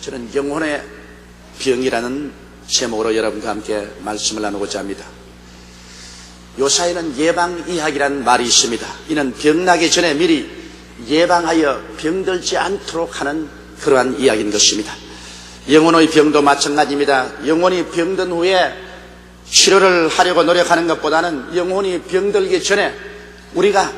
저는 영혼의 병이라는 제목으로 여러분과 함께 말씀을 나누고자 합니다. 요사이는 예방의학이라는 말이 있습니다. 이는 병나기 전에 미리 예방하여 병들지 않도록 하는 그러한 이야기인 것입니다. 영혼의 병도 마찬가지입니다. 영혼이 병든 후에 치료를 하려고 노력하는 것보다는 영혼이 병들기 전에 우리가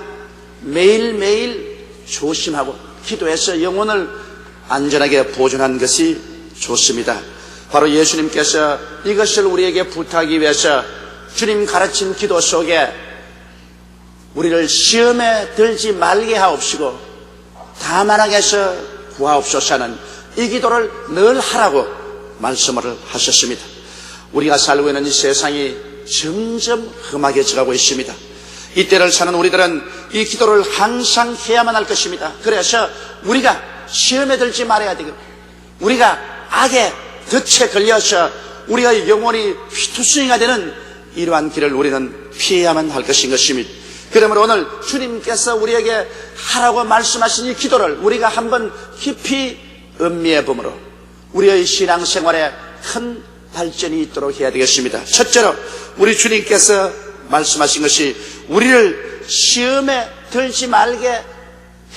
매일매일 조심하고 기도해서 영혼을 안전하게 보존하는 것이 좋습니다. 바로 예수님께서 이것을 우리에게 부탁하기 위해서 주님 가르친 기도 속에 우리를 시험에 들지 말게 하옵시고 다만하게 해서 구하옵소서 하는 이 기도를 늘 하라고 말씀을 하셨습니다. 우리가 살고 있는 이 세상이 점점 험악해져가고 있습니다. 이때를 사는 우리들은 이 기도를 항상 해야만 할 것입니다. 그래서 우리가 시험에 들지 말아야 되고 우리가 악의 덫에 걸려서 우리가 영혼이 휘투성이가 되는 이러한 길을 우리는 피해야만 할 것인 것입니다. 그러므로 오늘 주님께서 우리에게 하라고 말씀하신 이 기도를 우리가 한번 깊이 음미해 보므로 우리의 신앙생활에 큰 발전이 있도록 해야 되겠습니다. 첫째로 우리 주님께서 말씀하신 것이 우리를 시험에 들지 말게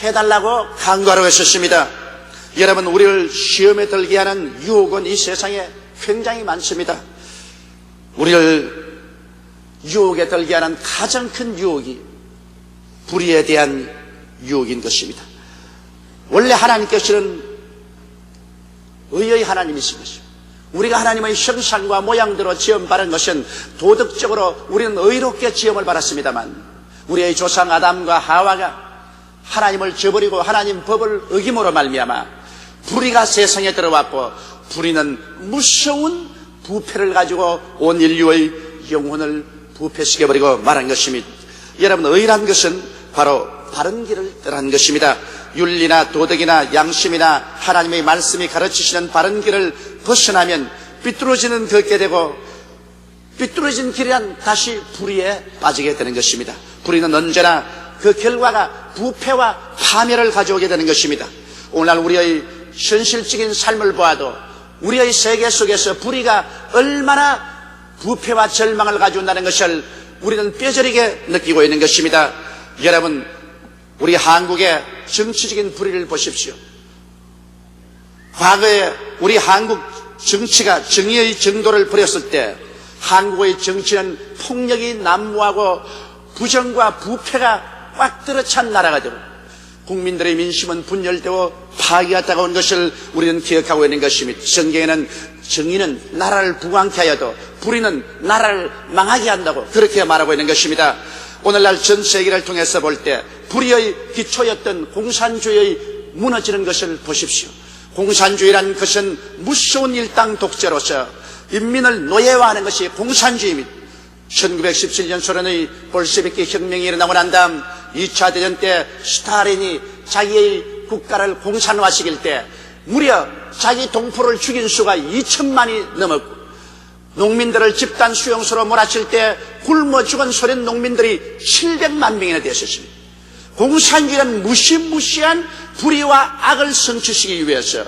해달라고 강구하라고 하셨습니다. 여러분, 우리를 시험에 들게 하는 유혹은 이 세상에 굉장히 많습니다. 우리를 유혹에 들게 하는 가장 큰 유혹이 불의에 대한 유혹인 것입니다. 원래 하나님께서는 의의 하나님이신 것입니다. 우리가 하나님의 형상과 모양대로 지음받은 것은 도덕적으로 우리는 의롭게 지음을 받았습니다만 우리의 조상 아담과 하와가 하나님을 저버리고 하나님 법을 어김으로 말미암아 불의가 세상에 들어왔고 불의는 무서운 부패를 가지고 온 인류의 영혼을 부패시켜버리고 말한 것입니다. 여러분, 의란 것은 바로 바른 길을 떠난 것입니다. 윤리나 도덕이나 양심이나 하나님의 말씀이 가르치시는 바른 길을 벗어나면 삐뚤어지는 걷게 되고 삐뚤어진 길이란 다시 불의에 빠지게 되는 것입니다. 불의는 언제나 그 결과가 부패와 파멸을 가져오게 되는 것입니다. 오늘날 우리의 현실적인 삶을 보아도 우리의 세계 속에서 불의가 얼마나 부패와 절망을 가져온다는 것을 우리는 뼈저리게 느끼고 있는 것입니다. 여러분, 우리 한국의 정치적인 불의를 보십시오. 과거에 우리 한국 정치가 정의의 정도를 버렸을 때 한국의 정치는 폭력이 난무하고 부정과 부패가 꽉 들어찬 나라가 되고 국민들의 민심은 분열되고 파괴가 다가온 것을 우리는 기억하고 있는 것입니다. 성경에는 정의는 나라를 부강케 하여도 불의는 나라를 망하게 한다고 그렇게 말하고 있는 것입니다. 오늘날 전 세계를 통해서 볼 때 불의의 기초였던 공산주의의 무너지는 것을 보십시오. 공산주의라는 것은 무서운 일당 독재로서 인민을 노예화하는 것이 공산주의입니다. 1917년 소련의 볼셰비키 혁명이 일어나고 난 다음 2차 대전 때 스탈린이 자기의 국가를 공산화시킬 때 무려 자기 동포를 죽인 수가 2천만이 넘었고 농민들을 집단 수용소로 몰아칠 때 굶어 죽은 소련 농민들이 700만 명이나 되었습니다. 공산주의는 무시무시한 불의와 악을 성취시키기 위해서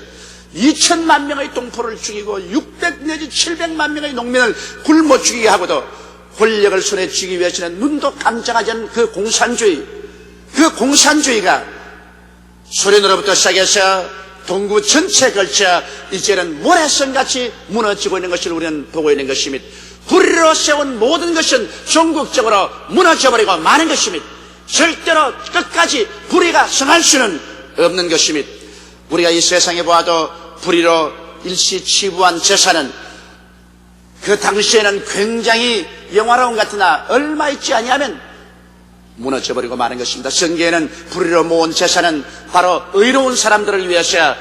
2천만 명의 동포를 죽이고 600 내지 700만 명의 농민을 굶어 죽이게 하고도 권력을 손에 쥐기 위해서는 눈도 깜짝하지 않은 그 공산주의가 소련으로부터 시작해서 동구 전체에 걸쳐 이제는 모래성같이 무너지고 있는 것을 우리는 보고 있는 것입니다. 불의로 세운 모든 것은 전국적으로 무너져버리고 마는 것입니다. 절대로 끝까지 불의가 성할 수는 없는 것입니다. 우리가 이 세상에 보아도 불의로 일시치부한 재산은 그 당시에는 굉장히 영화로운 것 같으나 얼마 있지 아니하면 무너져버리고 마는 것입니다. 성경에는 불의로 모은 재산은 바로 의로운 사람들을 위해서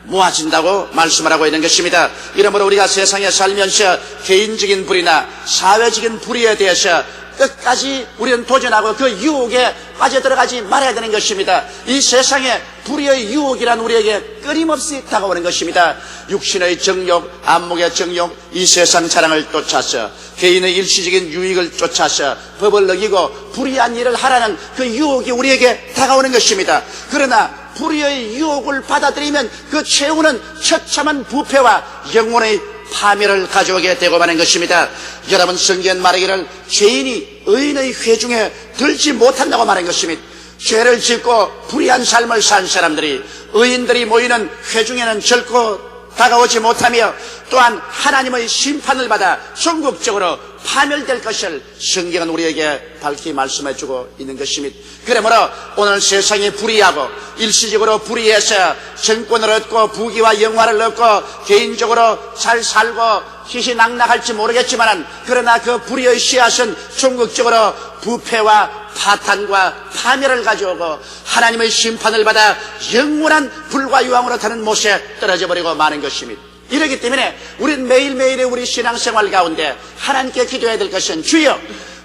모아진다고 말씀을 하고 있는 것입니다. 이러므로 우리가 세상에 살면서 개인적인 불의나 사회적인 불의에 대해서 끝까지 우리는 도전하고 그 유혹에 빠져들어가지 말아야 되는 것입니다. 이 세상에 불의의 유혹이란 우리에게 끊임없이 다가오는 것입니다. 육신의 정욕, 안목의 정욕, 이 세상 자랑을 쫓아서 개인의 일시적인 유익을 쫓아서 법을 어기고 불의한 일을 하라는 그 유혹이 우리에게 다가오는 것입니다. 그러나 불의의 유혹을 받아들이면 그 최후는 처참한 부패와 영혼의 파멸을 가져오게 되고 마는 것입니다. 여러분, 성경은 말하기를 죄인이 의인의 회중에 들지 못한다고 말한 것입니다. 죄를 짓고 불의한 삶을 산 사람들이, 의인들이 모이는 회중에는 결코 다가오지 못하며 또한 하나님의 심판을 받아 전국적으로 파멸될 것을 성경은 우리에게 밝히 말씀해주고 있는 것입니다. 그러므로 오늘 세상이 불의하고 일시적으로 불의해서 정권을 얻고 부귀와 영화를 얻고 개인적으로 잘 살고 희희낙낙할지 모르겠지만, 그러나 그 불의의 씨앗은 전국적으로 부패와 파탄과 파멸을 가져오고 하나님의 심판을 받아 영원한 불과 유황으로 타는 못에 떨어져 버리고 마는 것입니다. 이렇기 때문에 우리는 매일매일의 우리 신앙생활 가운데 하나님께 기도해야 될 것은, 주여,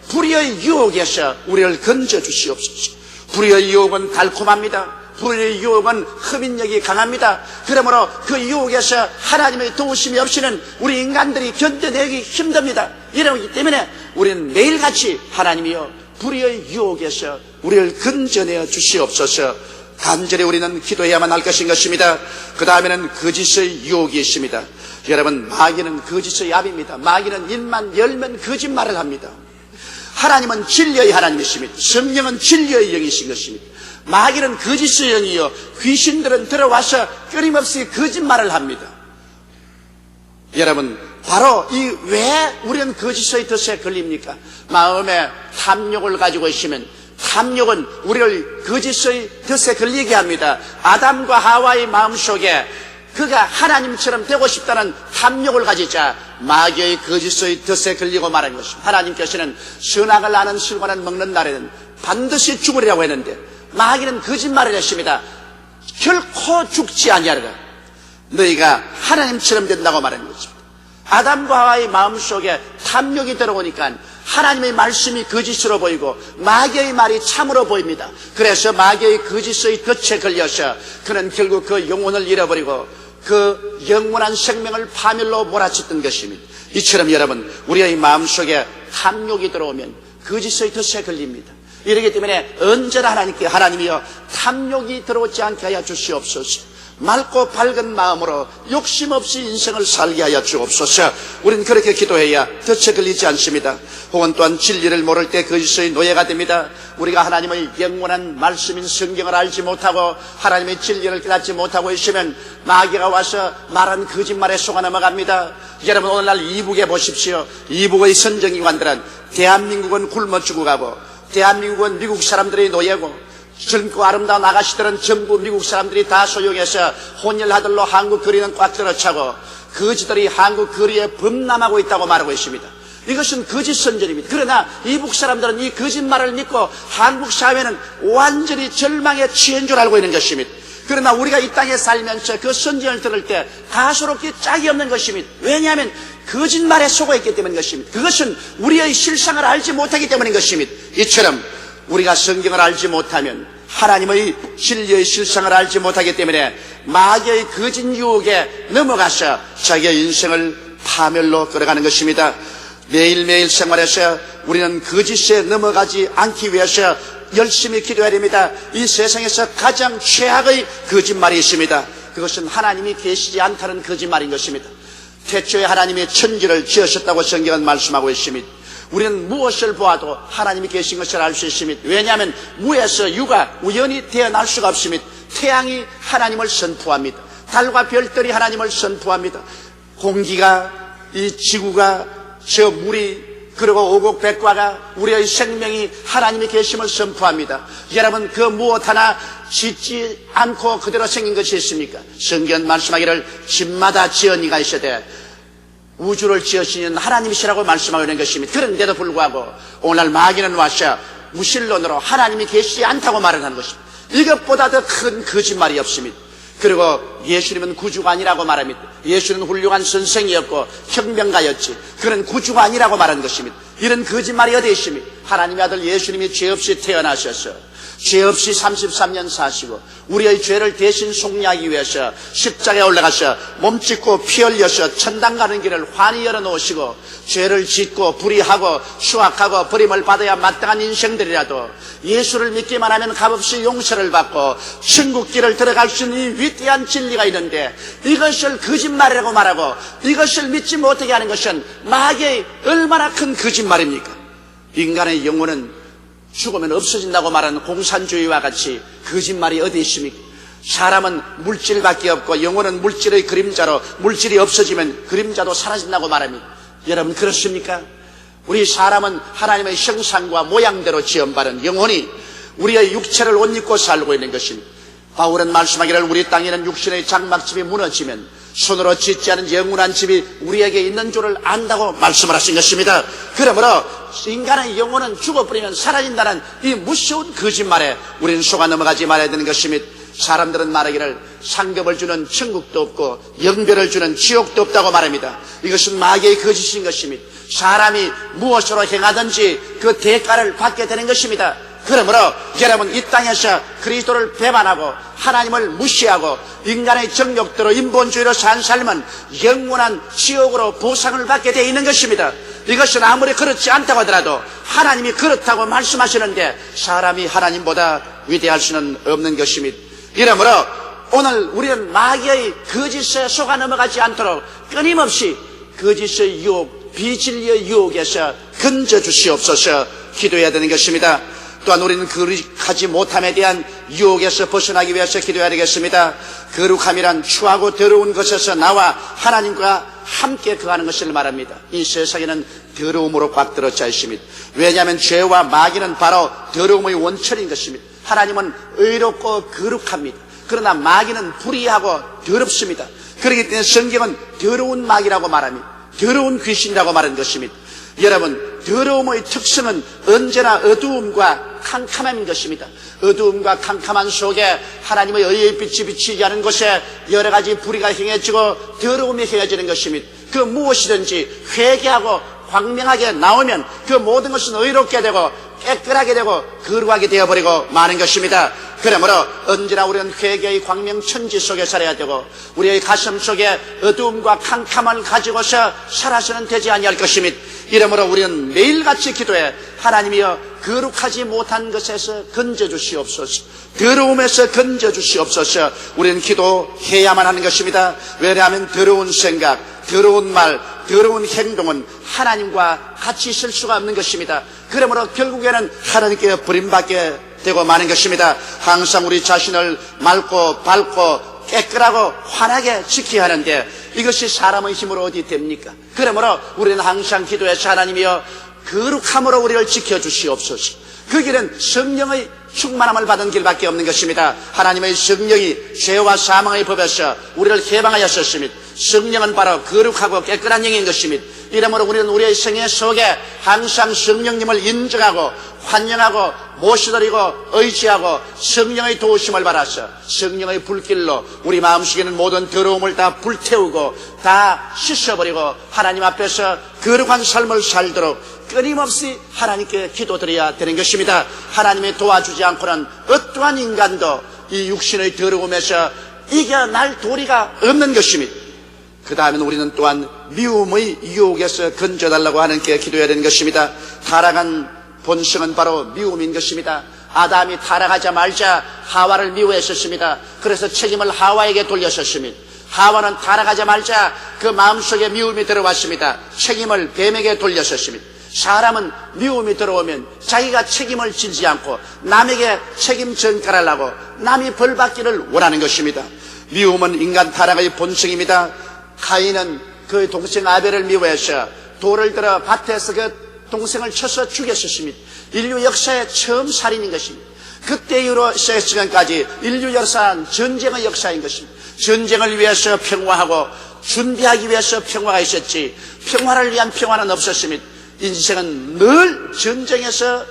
불의의 유혹에서 우리를 건져 주시옵소서. 불의의 유혹은 달콤합니다. 불의의 유혹은 흡인력이 강합니다. 그러므로 그 유혹에서 하나님의 도우심이 없이는 우리 인간들이 견뎌내기 힘듭니다. 이러기 때문에 우리는 매일같이 하나님이여 불의의 유혹에서 우리를 건져내어 주시옵소서. 간절히 우리는 기도해야만 할 것입니다. 그 다음에는 거짓의 유혹이 있습니다. 여러분, 마귀는 거짓의 압입니다. 마귀는 입만 열면 거짓말을 합니다. 하나님은 진리의 하나님이십니다. 성령은 진리의 영이신 것입니다. 마귀는 거짓의 영이요, 귀신들은 들어와서 끊임없이 거짓말을 합니다. 여러분, 바로 왜 우리는 거짓의 덫에 걸립니까? 마음에 탐욕을 가지고 있으면, 탐욕은 우리를 거짓의 덫에 걸리게 합니다. 아담과 하와의 마음속에 그가 하나님처럼 되고 싶다는 탐욕을 가지자 마귀의 거짓의 덫에 걸리고 말한 것입니다. 하나님께서는 선악을 아는 실과는 먹는 날에는 반드시 죽으리라고 했는데, 마귀는 거짓말을 했습니다. 결코 죽지 아니하리라. 너희가 하나님처럼 된다고 말한 것입니다. 아담과 하와의 마음속에 탐욕이 들어오니까 하나님의 말씀이 거짓으로 보이고 마귀의 말이 참으로 보입니다. 그래서 마귀의 거짓의 덫에 걸려서 그는 결국 그 영혼을 잃어버리고 그 영원한 생명을 파멸로 몰아쳤던 것입니다. 이처럼 여러분, 우리의 마음속에 탐욕이 들어오면 거짓의 덫에 걸립니다. 이러기 때문에 언제나 하나님께, 하나님이여 탐욕이 들어오지 않게 하여 주시옵소서. 맑고 밝은 마음으로 욕심 없이 인생을 살게 하여 주옵소서. 우리는 그렇게 기도해야 덫에 걸리지 않습니다. 혹은 또한 진리를 모를 때 거짓의 노예가 됩니다. 우리가 하나님의 영원한 말씀인 성경을 알지 못하고 하나님의 진리를 깨닫지 못하고 있으면 마귀가 와서 말한 거짓말에 속아 넘어갑니다. 여러분, 오늘날 이북에 보십시오. 이북의 선정기관들은 대한민국은 굶어 죽어가고 대한민국은 미국 사람들의 노예고 젊고 아름다운 아가씨들은 전부 미국 사람들이 다 소용해서 혼혈아들로 한국 거리는 꽉 들어차고 거지들이 한국 거리에 범람하고 있다고 말하고 있습니다. 이것은 거짓 선전입니다. 그러나 이북 사람들은 이 거짓말을 믿고 한국 사회는 완전히 절망에 취한 줄 알고 있는 것입니다. 그러나 우리가 이 땅에 살면서 그 선전을 들을 때 가소롭게 짝이 없는 것입니다. 왜냐하면 거짓말에 속아 있기 때문인 것입니다. 그것은 우리의 실상을 알지 못하기 때문인 것입니다. 이처럼 우리가 성경을 알지 못하면 하나님의 진리의 실상을 알지 못하기 때문에 마귀의 거짓 유혹에 넘어가서 자기의 인생을 파멸로 끌어가는 것입니다. 매일매일 생활에서 우리는 거짓에 넘어가지 않기 위해서 열심히 기도해야 됩니다. 이 세상에서 가장 최악의 거짓말이 있습니다. 그것은 하나님이 계시지 않다는 거짓말인 것입니다. 태초에 하나님이 천지를 지으셨다고 성경은 말씀하고 있습니다. 우리는 무엇을 보아도 하나님이 계신 것을 알 수 있습니다. 왜냐하면 무에서 유가 우연히 태어날 수가 없습니다. 태양이 하나님을 선포합니다. 달과 별들이 하나님을 선포합니다. 공기가, 이 지구가, 저 물이, 그리고 오곡백과가, 우리의 생명이 하나님이 계심을 선포합니다. 여러분, 그 무엇 하나 짓지 않고 그대로 생긴 것이 있습니까? 성경 말씀하기를 집마다 지은이가 있어야 돼. 우주를 지으시는 하나님이시라고 말씀하고 있는 것입니다. 그런데도 불구하고 오늘날 마귀는 와서 무신론으로 하나님이 계시지 않다고 말을 하는 것입니다. 이것보다 더 큰 거짓말이 없습니다. 그리고 예수님은 구주가 아니라고 말합니다. 예수는 훌륭한 선생이었고 혁명가였지, 그는 구주가 아니라고 말한 것입니다. 이런 거짓말이 어디 있습니까? 하나님의 아들 예수님이 죄 없이 태어나셔서 죄 없이 33년 사시고 우리의 죄를 대신 속량하기 위해서 십자가에 올라가셔 몸짓고 피 흘려서 천당 가는 길을 환히 열어놓으시고, 죄를 짓고 불의하고 추악하고 버림을 받아야 마땅한 인생들이라도 예수를 믿기만 하면 값없이 용서를 받고 천국길을 들어갈 수 있는 이 위대한 진리가 있는데, 이것을 거짓말이라고 말하고 이것을 믿지 못하게 하는 것은 마귀의 얼마나 큰 거짓말입니까? 인간의 영혼은 죽으면 없어진다고 말하는 공산주의와 같이 거짓말이 어디 있습니까? 사람은 물질밖에 없고 영혼은 물질의 그림자로, 물질이 없어지면 그림자도 사라진다고 말합니다. 여러분 그렇습니까? 우리 사람은 하나님의 형상과 모양대로 지음받은 영혼이 우리의 육체를 옷 입고 살고 있는 것입니다. 바울은 말씀하기를 우리 땅에는 육신의 장막집이 무너지면 손으로 짓지 않은 영원한 집이 우리에게 있는 줄을 안다고 말씀을 하신 것입니다. 그러므로 인간의 영혼은 죽어버리면 사라진다는 이 무서운 거짓말에 우리는 속아 넘어가지 말아야 되는 것입니다. 사람들은 말하기를 상급을 주는 천국도 없고 영별을 주는 지옥도 없다고 말합니다. 이것은 마귀의 거짓인 것입니다. 사람이 무엇으로 행하든지 그 대가를 받게 되는 것입니다. 그러므로 여러분, 이 땅에서 그리스도를 배반하고 하나님을 무시하고 인간의 정욕대로 인본주의로 산 삶은 영원한 지옥으로 보상을 받게 되어 있는 것입니다. 이것은 아무리 그렇지 않다고 하더라도 하나님이 그렇다고 말씀하시는데 사람이 하나님보다 위대할 수는 없는 것입니다. 이러므로 오늘 우리는 마귀의 거짓에 속아 넘어가지 않도록 끊임없이 거짓의 유혹, 비진리의 유혹에서 건져주시옵소서 기도해야 되는 것입니다. 또한 우리는 거룩하지 못함에 대한 유혹에서 벗어나기 위해서 기도해야 되겠습니다. 거룩함이란 추하고 더러운 것에서 나와 하나님과 함께 거하는 것을 말합니다. 이 세상에는 더러움으로 꽉 들어차 있습니다. 왜냐하면 죄와 마귀는 바로 더러움의 원천인 것입니다. 하나님은 의롭고 거룩합니다. 그러나 마귀는 불의하고 더럽습니다. 그렇기 때문에 성경은 더러운 마귀라고 말합니다. 더러운 귀신이라고 말한 것입니다. 여러분, 더러움의 특성은 언제나 어두움과 캄캄함인 것입니다. 어두움과 캄캄한 속에 하나님의 의의 빛이 비치지 않은 곳에 여러 가지 불의가 행해지고 더러움이 행해지는 것입니다. 그 무엇이든지 회개하고 광명하게 나오면 그 모든 것은 의롭게 되고 깨끗하게 되고 거룩하게 되어버리고 마는 것입니다. 그러므로 언제나 우리는 회개의 광명천지 속에 살아야 되고 우리의 가슴 속에 어두움과 캄캄함을 가지고서 살아서는 되지 아니할 것입니다. 이러므로 우리는 매일같이 기도해 하나님이여 거룩하지 못한 것에서 건져주시옵소서, 더러움에서 건져주시옵소서. 우리는 기도해야만 하는 것입니다. 왜냐하면 더러운 생각, 더러운 말, 더러운 행동은 하나님과 같이 있을 수가 없는 것입니다. 그러므로 결국에는 하나님께 버림받게 되고 마는 것입니다. 항상 우리 자신을 맑고 밝고 깨끗하고 환하게 지켜야 하는데 이것이 사람의 힘으로 어디 됩니까? 그러므로 우리는 항상 기도해서 하나님이여 거룩함으로 우리를 지켜주시옵소서. 그 길은 성령의 충만함을 받은 길밖에 없는 것입니다. 하나님의 성령이 죄와 사망의 법에서 우리를 해방하였습니다. 성령은 바로 거룩하고 깨끗한 영인 것입니다. 이러므로 우리는 우리의 생애 속에 항상 성령님을 인정하고 환영하고 모시드리고 의지하고 성령의 도우심을 받아서 성령의 불길로 우리 마음속에 있는 모든 더러움을 다 불태우고 다 씻어버리고 하나님 앞에서 거룩한 삶을 살도록 끊임없이 하나님께 기도드려야 되는 것입니다. 하나님이 도와주지 않고는 어떠한 인간도 이 육신의 더러움에서 이겨날 도리가 없는 것입니다. 그 다음에는 우리는 또한 미움의 유혹에서 건져달라고 하나님께 기도해야 되는 것입니다. 타락한 본성은 바로 미움인 것입니다. 아담이 타락하자마자 하와를 미워했었습니다. 그래서 책임을 하와에게 돌렸었습니다. 하와는 타락하자마자 그 마음속에 미움이 들어왔습니다. 책임을 뱀에게 돌렸었습니다. 사람은 미움이 들어오면 자기가 책임을 지지 않고 남에게 책임 전가하려고 남이 벌받기를 원하는 것입니다. 미움은 인간 타락의 본성입니다. 카인은 그 동생 아벨을 미워해서 돌을 들어 밭에서 그 동생을 쳐서 죽였었습니다. 인류 역사의 처음 살인인 것입니다. 그때 이후로 지금까지 인류 역사는 전쟁의 역사인 것입니다. 전쟁을 위해서 평화하고 준비하기 위해서 평화가 있었지 평화를 위한 평화는 없었습니다. 인생은 늘 전쟁에서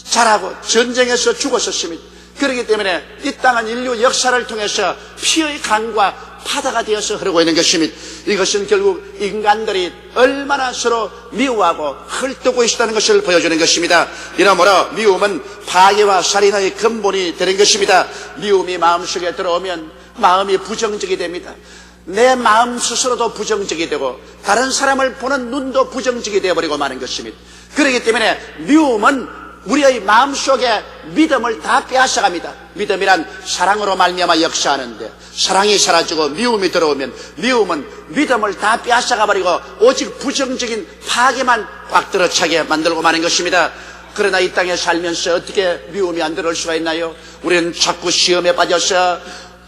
자라고 전쟁에서 죽었었습니다. 그렇기 때문에 이 땅은 인류 역사를 통해서 피의 강과 바다가 되어서 흐르고 있는 것입니다. 이것은 결국 인간들이 얼마나 서로 미워하고 헐뜯고 있다는 것을 보여주는 것입니다. 이러므로 미움은 파괴와 살인의 근본이 되는 것입니다. 미움이 마음속에 들어오면 마음이 부정적이 됩니다. 내 마음 스스로도 부정적이 되고 다른 사람을 보는 눈도 부정적이 되어버리고 마는 것입니다. 그렇기 때문에 미움은 우리의 마음속에 믿음을 다 빼앗아갑니다. 믿음이란 사랑으로 말미암아 역사하는데 사랑이 사라지고 미움이 들어오면 미움은 믿음을 다 빼앗아가버리고 오직 부정적인 파괴만 꽉 들어차게 만들고 마는 것입니다. 그러나 이 땅에 살면서 어떻게 미움이 안 들어올 수가 있나요? 우리는 자꾸 시험에 빠져서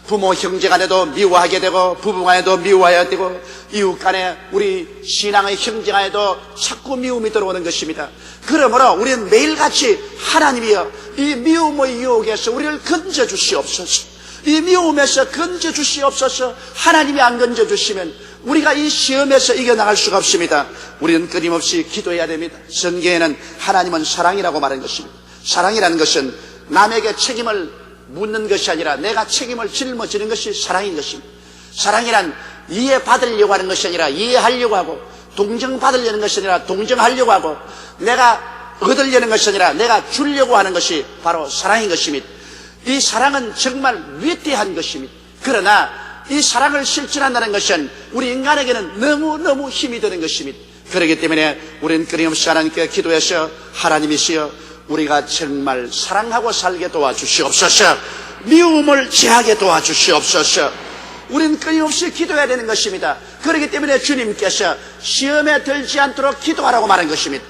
부모 형제 간에도 미워하게 되고 부부 간에도 미워해야 되고 이웃 간에 우리 신앙의 형제 간에도 자꾸 미움이 들어오는 것입니다. 그러므로 우리는 매일같이 하나님이여 이 미움의 유혹에서 우리를 건져주시옵소서. 이 미움에서 건져주시옵소서. 하나님이 안 건져주시면 우리가 이 시험에서 이겨나갈 수가 없습니다. 우리는 끊임없이 기도해야 됩니다. 성경에는 하나님은 사랑이라고 말한 것입니다. 사랑이라는 것은 남에게 책임을 묻는 것이 아니라 내가 책임을 짊어지는 것이 사랑인 것입니다. 사랑이란 이해받으려고 하는 것이 아니라 이해하려고 하고 동정받으려는 것이 아니라 동정하려고 하고 내가 얻으려는 것이 아니라 내가 주려고 하는 것이 바로 사랑인 것입니다. 이 사랑은 정말 위대한 것입니다. 그러나 이 사랑을 실천한다는 것은 우리 인간에게는 너무너무 힘이 드는 것입니다. 그렇기 때문에 우리는 끊임없이 하나님께 기도해서 하나님이시여 우리가 정말 사랑하고 살게 도와주시옵소서. 미움을 제하게 도와주시옵소서. 우리는 끊임없이 기도해야 되는 것입니다. 그렇기 때문에 주님께서 시험에 들지 않도록 기도하라고 말한 것입니다.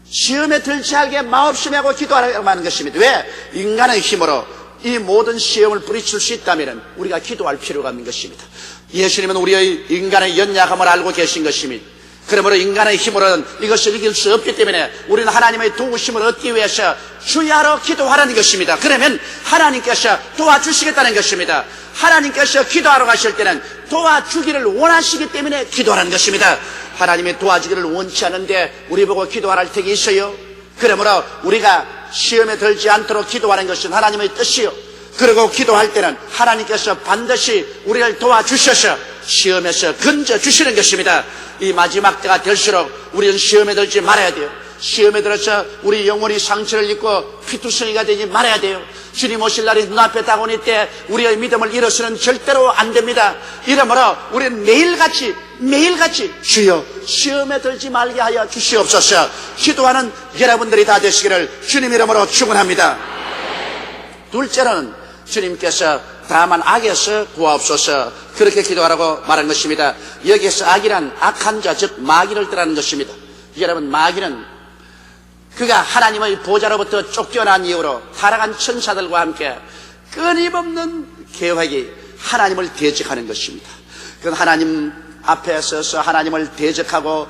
시험에 들지 않게 마음심에 하고 기도하라고 말한 것입니다. 왜? 인간의 힘으로 이 모든 시험을 뿌리칠 수 있다면 우리가 기도할 필요가 없는 것입니다. 예수님은 우리의 인간의 연약함을 알고 계신 것입니다. 그러므로 인간의 힘으로는 이것을 이길 수 없기 때문에 우리는 하나님의 도우심을 얻기 위해서 주야로 기도하라는 것입니다. 그러면 하나님께서 도와주시겠다는 것입니다. 하나님께서 기도하러 가실 때는 도와주기를 원하시기 때문에 기도하라는 것입니다. 하나님이 도와주기를 원치 않은데 우리 보고 기도하라 할 택이 있어요? 그러므로 우리가 시험에 들지 않도록 기도하는 것은 하나님의 뜻이요. 그리고 기도할 때는 하나님께서 반드시 우리를 도와주셔서 시험에서 건져주시는 것입니다. 이 마지막 때가 될수록 우리는 시험에 들지 말아야 돼요. 시험에 들어서 우리 영혼이 상처를 입고 피투성이가 되지 말아야 돼요. 주님 오실 날이 눈앞에 다가오니 때 우리의 믿음을 잃어서는 절대로 안 됩니다. 이러므로 우리는 매일같이 주여 시험에 들지 말게 하여 주시옵소서. 기도하는 여러분들이 다 되시기를 주님 이름으로 축원합니다. 둘째로는 주님께서 다만 악에서 구하옵소서 그렇게 기도하라고 말한 것입니다. 여기에서 악이란 악한 자 즉 마귀를 뜻하는 것입니다. 여러분 마귀는 그가 하나님의 보좌로부터 쫓겨난 이후로 타락한 천사들과 함께 끊임없는 계획이 하나님을 대적하는 것입니다. 그건 하나님 앞에 서서 하나님을 대적하고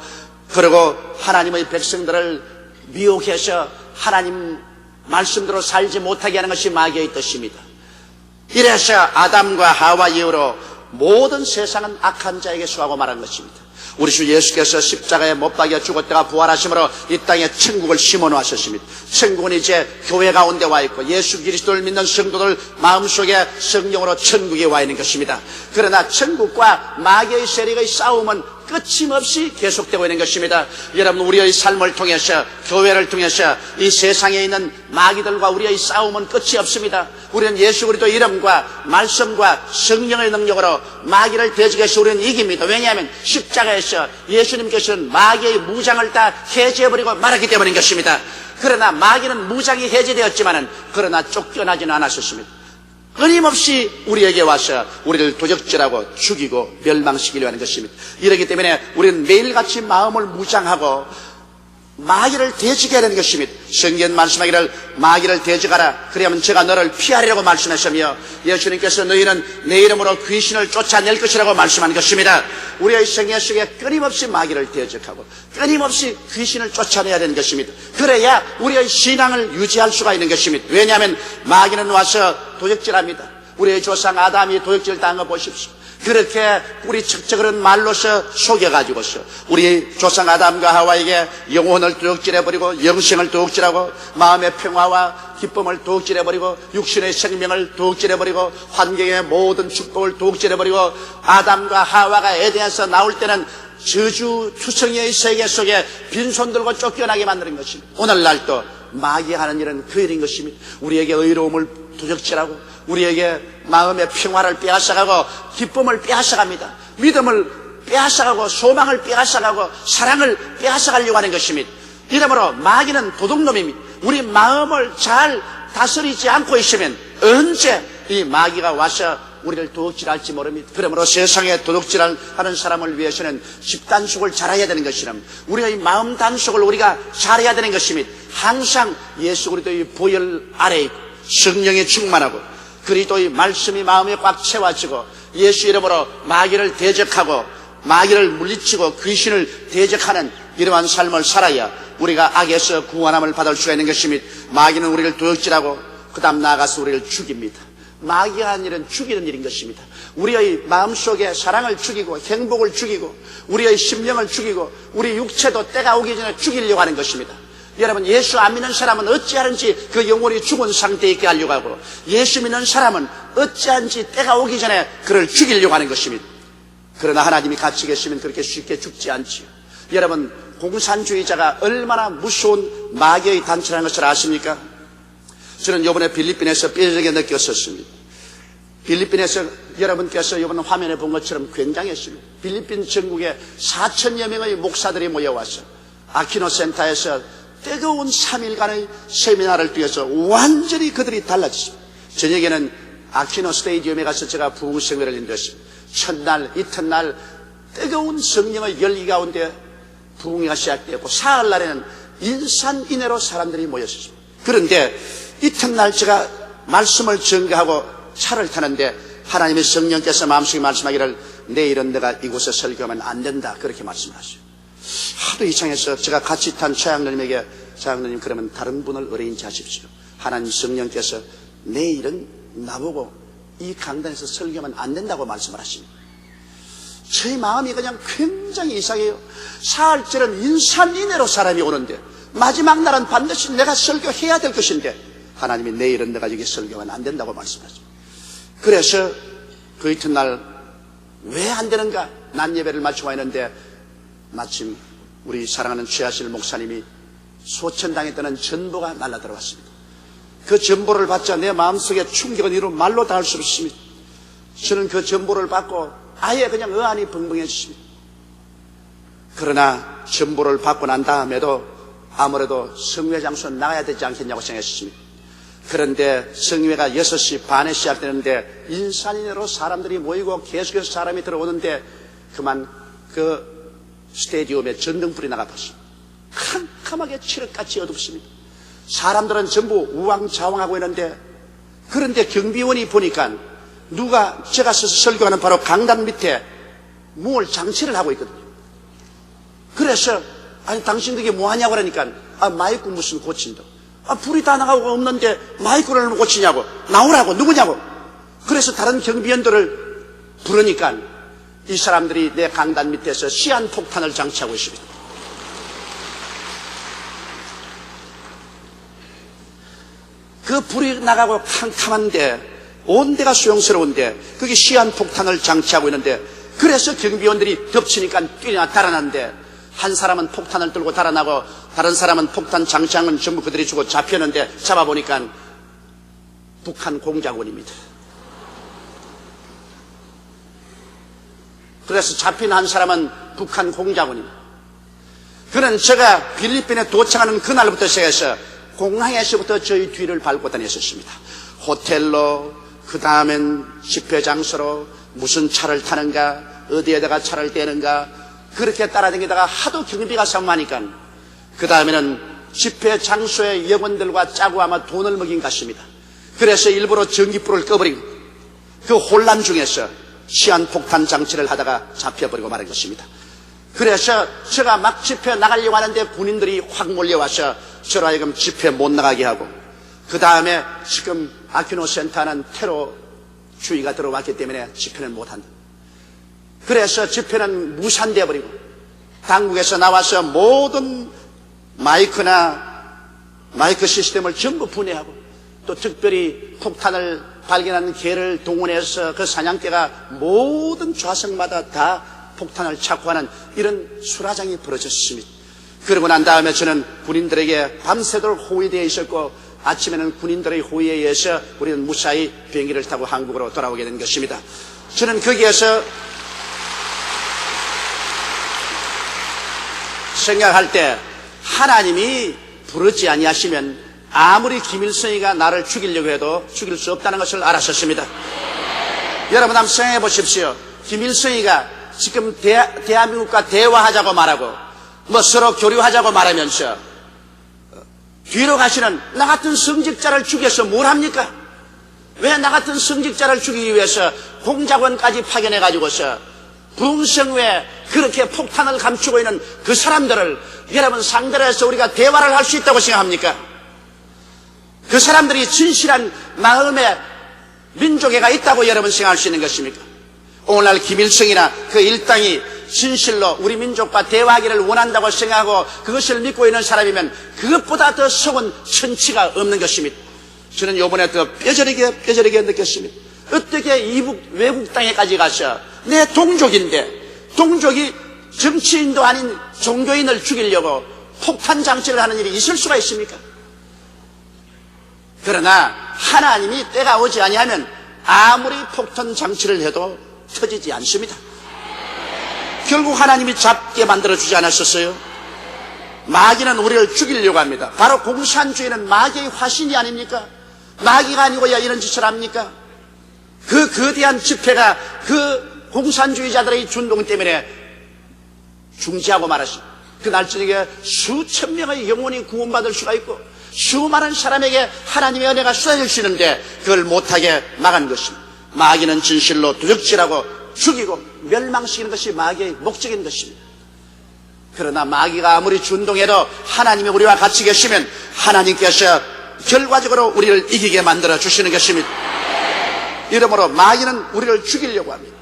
그리고 하나님의 백성들을 미혹해서 하나님 말씀대로 살지 못하게 하는 것이 마귀의 뜻입니다. 이래서 아담과 하와 이후로 모든 세상은 악한 자에게 속하고 말한 것입니다. 우리 주 예수께서 십자가에 못 박여 죽었다가 부활하심으로 이 땅에 천국을 심어놓으셨습니다. 천국은 이제 교회 가운데 와 있고 예수 그리스도를 믿는 성도들 마음속에 성령으로 천국에 와 있는 것입니다. 그러나 천국과 마귀의 세력의 싸움은 끊임없이 계속되고 있는 것입니다. 여러분 우리의 삶을 통해서 교회를 통해서 이 세상에 있는 마귀들과 우리의 싸움은 끝이 없습니다. 우리는 예수 그리스도 이름과 말씀과 성령의 능력으로 마귀를 대적해서 우리는 이깁니다. 왜냐하면 십자가에서 예수님께서는 마귀의 무장을 다 해제해버리고 말았기 때문인 것입니다. 그러나 마귀는 무장이 해제되었지만은 그러나 쫓겨나지는 않았었습니다. 끊임없이 우리에게 와서 우리를 도적질하고 죽이고 멸망시키려 하는 것입니다. 이렇기 때문에 우리는 매일같이 마음을 무장하고 마귀를 대적해야 하는 것입니다. 성경 말씀하기를 마귀를 대적하라 그러면 제가 너를 피하리라고 말씀하시며 예수님께서 너희는 내 이름으로 귀신을 쫓아낼 것이라고 말씀한 것입니다. 우리의 생애 속에 끊임없이 마귀를 대적하고 끊임없이 귀신을 쫓아내야 되는 것입니다. 그래야 우리의 신앙을 유지할 수가 있는 것입니다. 왜냐하면 마귀는 와서 도적질합니다. 우리의 조상 아담이 도적질 당한 거 보십시오. 그렇게 우리 척척그런 말로서 속여가지고서 우리 조상 아담과 하와에게 영혼을 도둑질해버리고 영생을 도둑질하고 마음의 평화와 기쁨을 도둑질해버리고 육신의 생명을 도둑질해버리고 환경의 모든 축복을 도둑질해버리고 아담과 하와가 에덴에서 나올 때는 저주 투성이의 세계 속에 빈손 들고 쫓겨나게 만드는 것입니다. 오늘날도 마귀가 하는 일은 그 일인 것입니다. 우리에게 의로움을 도적질하고 우리에게 마음의 평화를 빼앗아가고 기쁨을 빼앗아갑니다. 믿음을 빼앗아가고 소망을 빼앗아가고 사랑을 빼앗아가려고 하는 것입니다. 이러므로 마귀는 도둑놈입니다. 우리 마음을 잘 다스리지 않고 있으면 언제 이 마귀가 와서 우리를 도둑질할지 모릅니다. 그러므로 세상에 도둑질하는 사람을 위해서는 집단속을 잘해야 되는 것이라 우리가 이 마음 단속을 우리가 잘해야 되는 것입니다. 항상 예수 그리스도의 보혈 아래에 있고 성령이 충만하고 그리스도의 말씀이 마음에 꽉 채워지고 예수 이름으로 마귀를 대적하고 마귀를 물리치고 귀신을 대적하는 이러한 삶을 살아야 우리가 악에서 구원함을 받을 수가 있는 것입니다. 마귀는 우리를 도둑질하고 그 다음 나아가서 우리를 죽입니다. 마귀가 하는 일은 죽이는 일인 것입니다. 우리의 마음속에 사랑을 죽이고 행복을 죽이고 우리의 심령을 죽이고 우리 육체도 때가 오기 전에 죽이려고 하는 것입니다. 여러분, 예수 안 믿는 사람은 어찌하는지 그 영혼이 죽은 상태에 있게 하려고 하고 예수 믿는 사람은 어찌하는지 때가 오기 전에 그를 죽이려고 하는 것입니다. 그러나 하나님이 같이 계시면 그렇게 쉽게 죽지 않지요. 여러분, 공산주의자가 얼마나 무서운 마귀의 단체라는 것을 아십니까? 저는 이번에 필리핀에서 뼈저리게 느꼈었습니다. 필리핀에서 여러분께서 이번 화면에 본 것처럼 굉장했습니다. 필리핀 전국에 4천여 명의 목사들이 모여와서 아키노 센터에서 뜨거운 3일간의 세미나를 뛰어서 완전히 그들이 달라졌습니다. 저녁에는 아키노 스테디움에 가서 제가 부흥성회를 인도했습니다. 첫날, 이튿날 뜨거운 성령의 열기 가운데 부흥회가 시작되었고 사흘날에는 인산인해로 사람들이 모였습니다. 그런데 이튿날 제가 말씀을 전가하고 차를 타는데 하나님의 성령께서 마음속에 말씀하기를 내일은 내가 이곳에 설교하면 안 된다 그렇게 말씀을 하셔요. 하도 이상해서 제가 같이 탄 최양로님에게 최양로님 그러면 다른 분을 의뢰인지 하십시오. 하나님 성령께서 내일은 나보고 이 강단에서 설교하면 안 된다고 말씀을 하십니다. 제 마음이 그냥 굉장히 이상해요. 사흘째는 인산인해로 사람이 오는데 마지막 날은 반드시 내가 설교해야 될 것인데 하나님이 내일은 내가 여기 설교하면 안 된다고 말씀하십니다. 그래서 그 이튿날 왜 안 되는가? 낮 예배를 마치고 있는데 마침 우리 사랑하는 최하실 목사님이 소천당했다는 전보가 날라들어왔습니다. 그 전보를 받자 내 마음속에 충격은 이루 말로 다 할 수 없습니다. 저는 그 전보를 받고 아예 그냥 의안이 벙벙해졌습니다. 그러나 전보를 받고 난 다음에도 아무래도 성회 장소는 나가야 되지 않겠냐고 생각했습니다. 그런데 성회가 6시 반에 시작되는데 인산인해로 사람들이 모이고 계속해서 사람이 들어오는데 그만 그 스테디움에 전등불이 나가봤습니다. 캄캄하게 칠흑같이 어둡습니다. 사람들은 전부 우왕좌왕하고 있는데 그런데 경비원이 보니까 누가 제가 서서 설교하는 바로 강단 밑에 뭘 장치를 하고 있거든요. 그래서 아니 당신 그게 뭐하냐고 그러니까 마이크 무슨 고친다. 불이 다 나가고 없는데 마이크를 고치냐고 나오라고 누구냐고. 그래서 다른 경비원들을 부르니까 이 사람들이 내 강단 밑에서 시한폭탄을 장치하고 있습니다. 그 불이 나가고 캄캄한데 온 데가 소용스러운데 그게 시한폭탄을 장치하고 있는데 그래서 경비원들이 덮치니까 뛰나 달아났는데 한 사람은 폭탄을 들고 달아나고 다른 사람은 폭탄 장치한 건 전부 그들이 주고 잡혔는데 잡아보니까 북한 공작원입니다. 그래서 잡힌 한 사람은 북한 공작원입니다. 그는 제가 필리핀에 도착하는 그날부터 시작해서 공항에서부터 저희 뒤를 밟고 다녔었습니다. 호텔로 그 다음엔 집회 장소로 무슨 차를 타는가 어디에다가 차를 떼는가 그렇게 따라다니다가 하도 경비가 산만하니까 그 다음에는 집회 장소의 영혼들과 짜고 아마 돈을 먹인 것 같습니다. 그래서 일부러 전기불을 꺼버리고 그 혼란 중에서 시한폭탄 장치를 하다가 잡혀버리고 말한 것입니다. 그래서 제가 막 집회 나가려고 하는데 군인들이 확 몰려와서 저로 하여금 집회 못 나가게 하고 그 다음에 지금 아키노 센터는 테러 주의가 들어왔기 때문에 집회는 못한다. 그래서 집회는 무산되어 버리고 당국에서 나와서 모든 마이크 시스템을 전부 분해하고 또 특별히 폭탄을 발견한 개를 동원해서 그 사냥개가 모든 좌석마다 다 폭탄을 착고하는 이런 수라장이 벌어졌습니다. 그러고 난 다음에 저는 군인들에게 밤새도록 호위되어 있었고 아침에는 군인들의 호위에 의해서 우리는 무사히 비행기를 타고 한국으로 돌아오게 된 것입니다. 저는 거기에서 생각할 때 하나님이 부르지 아니하시면 아무리 김일성이가 나를 죽이려고 해도 죽일 수 없다는 것을 알았었습니다. 여러분 한번 생각해 보십시오. 김일성이가 지금 대한민국과 대화하자고 말하고 뭐 서로 교류하자고 말하면서 뒤로 가시는 나 같은 성직자를 죽여서 뭘 합니까? 왜 나 같은 성직자를 죽이기 위해서 공작원까지 파견해 가지고서 부흥성회에 그렇게 폭탄을 감추고 있는 그 사람들을 여러분 상대로 해서 우리가 대화를 할 수 있다고 생각합니까? 그 사람들이 진실한 마음에 민족애가 있다고 여러분 생각할 수 있는 것입니까? 오늘날 김일성이나 그 일당이 진실로 우리 민족과 대화하기를 원한다고 생각하고 그것을 믿고 있는 사람이면 그것보다 더 속은 천치가 없는 것입니다. 저는 이번에 더 뼈저리게 느꼈습니다. 어떻게 외국 땅에까지 가서 내 동족이 정치인도 아닌 종교인을 죽이려고 폭탄 장치를 하는 일이 있을 수가 있습니까? 그러나 하나님이 때가 오지 아니하면 아무리 폭탄 장치를 해도 터지지 않습니다. 결국 하나님이 잡게 만들어주지 않았었어요? 마귀는 우리를 죽이려고 합니다. 바로 공산주의는 마귀의 화신이 아닙니까? 마귀가 아니고야 이런 짓을 합니까? 그 거대한 집회가 그 공산주의자들의 준동 때문에 중지하고 말았습니다. 그날 저녁에 수천 명의 영혼이 구원받을 수가 있고 수많은 사람에게 하나님의 은혜가 쏟아질 수 있는데 그걸 못하게 막은 것입니다. 마귀는 진실로 도적질하고 죽이고 멸망시키는 것이 마귀의 목적인 것입니다. 그러나 마귀가 아무리 준동해도 하나님이 우리와 같이 계시면 하나님께서 결과적으로 우리를 이기게 만들어 주시는 것입니다. 이러므로 마귀는 우리를 죽이려고 합니다.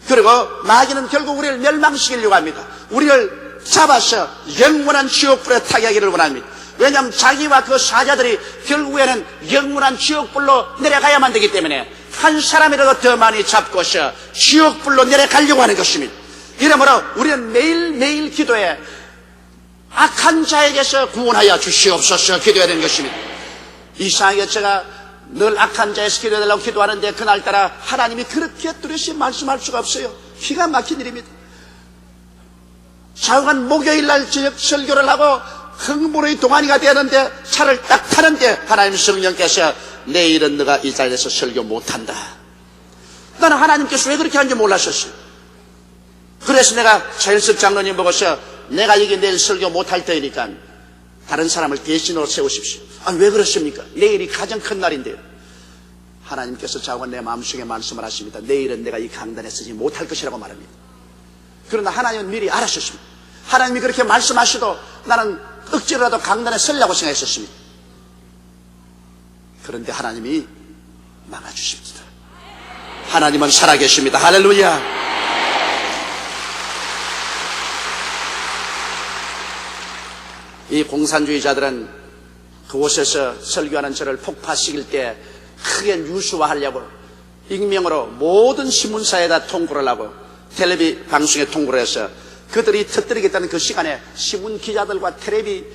그리고 마귀는 결국 우리를 멸망시키려고 합니다. 우리를 잡아서 영원한 지옥불에 타게 하기를 원합니다. 왜냐하면 자기와 그 사자들이 결국에는 영원한 지옥불로 내려가야만 되기 때문에 한 사람이라도 더 많이 잡고서 지옥불로 내려가려고 하는 것입니다. 이러므로 우리는 매일매일 기도해 악한 자에게서 구원하여 주시옵소서 기도해야 되는 것입니다. 이상하게 제가 늘 악한 자에서 기도해달라고 기도하는데 그날따라 하나님이 그렇게 뚜렷이 말씀할 수가 없어요. 기가 막힌 일입니다. 좌우간 목요일날 저녁 설교를 하고 흥분의 동안이가 되었는데 차를 딱 타는데 하나님 성령께서 내일은 너가 이 자리에서 설교 못한다. 나는 하나님께서 왜 그렇게 하는지 몰랐었어요. 그래서 내가 차일섭 장로님 보고서 내가 여기 내일 설교 못할 테니까 다른 사람을 대신으로 세우십시오. 아니 왜 그렇습니까? 내일이 가장 큰 날인데요. 하나님께서 자원 내 마음속에 말씀을 하십니다. 내일은 내가 이 강단에 서지 못할 것이라고 말합니다. 그러나 하나님은 미리 알았었습니다. 하나님이 그렇게 말씀하셔도 나는 억지로라도 강단에 서려고 생각했었습니다. 그런데 하나님이 막아주십니다. 하나님은 살아계십니다. 할렐루야. 이 공산주의자들은 그곳에서 설교하는 저를 폭파시킬 때 크게 뉴스화하려고 익명으로 모든 신문사에다 통보를 하고 텔레비 방송에 통보를 해서 그들이 터뜨리겠다는 그 시간에 신문 기자들과 텔레비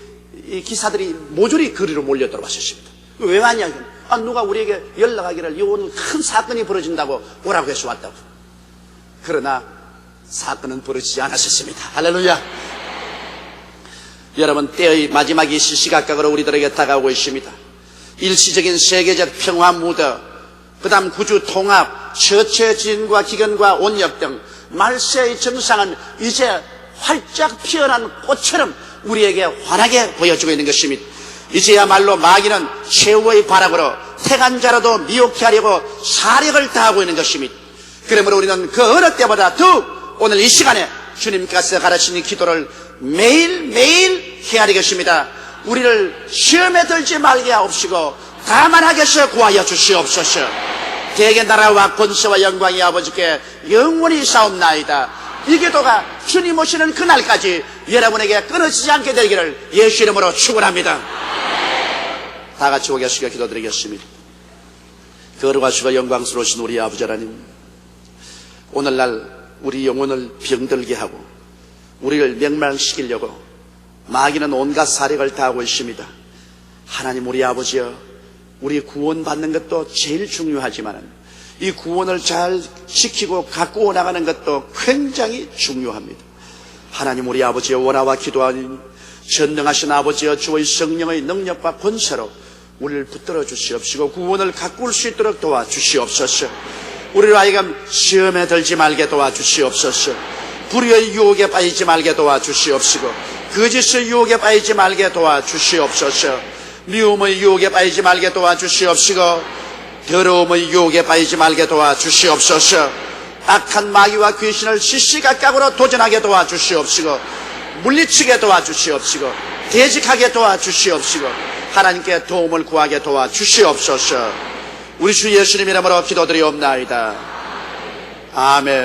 기사들이 모조리 거리로 몰려 들어왔었습니다. 왜 왔냐? 누가 우리에게 연락하기를 오늘 큰 사건이 벌어진다고 오라고 해서 왔다고. 그러나 사건은 벌어지지 않았었습니다. 할렐루야. 여러분 때의 마지막이 시시각각으로 우리들에게 다가오고 있습니다. 일시적인 세계적 평화 무더, 그 다음 구주 통합, 처처진과 기근과 온역 등 말세의 정상은 이제 활짝 피어난 꽃처럼 우리에게 환하게 보여주고 있는 것입니다. 이제야말로 마귀는 최후의 발악으로 택한 자라도 미혹해 하려고 사력을 다하고 있는 것입니다. 그러므로 우리는 그 어느 때보다 더욱 오늘 이 시간에 주님께서 가르치는 기도를 매일매일 해야 되겠습니다. 우리를 시험에 들지 말게 하옵시고 다만 하게서 구하여 주시옵소서. 대개 나라와 권세와 영광이 아버지께 영원히 사옵나이다. 이 기도가 주님 오시는 그날까지 여러분에게 끊어지지 않게 되기를 예수 이름으로 축원합니다. 다 같이 고개 숙여 기도드리겠습니다. 거룩하시고 영광스러우신 우리 아버지 하나님, 오늘날 우리 영혼을 병들게 하고 우리를 멸망시키려고 마귀는 온갖 사력을 다하고 있습니다. 하나님 우리 아버지여, 우리 구원받는 것도 제일 중요하지만 이 구원을 잘 지키고 갖고 나가는 것도 굉장히 중요합니다. 하나님 우리 아버지여, 원하와 기도하니 전능하신 아버지여, 주의 성령의 능력과 권세로 우리를 붙들어 주시옵시고 구원을 가꿀 수 있도록 도와주시옵소서. 우리를 하여금 시험에 들지 말게 도와주시옵소서. 불의의 유혹에 빠지지 말게 도와주시옵시고 거짓의 유혹에 빠지지 말게 도와주시옵소서. 미움의 유혹에 빠지지 말게 도와주시옵시고 더러움의 유혹에 빠지지 말게 도와주시옵소서. 악한 마귀와 귀신을 시시각각으로 도전하게 도와주시옵시고 물리치게 도와주시옵시고 대적하게 도와주시옵시고 하나님께 도움을 구하게 도와주시옵소서. 우리 주 예수님 이름으로 기도드리옵나이다. 아멘.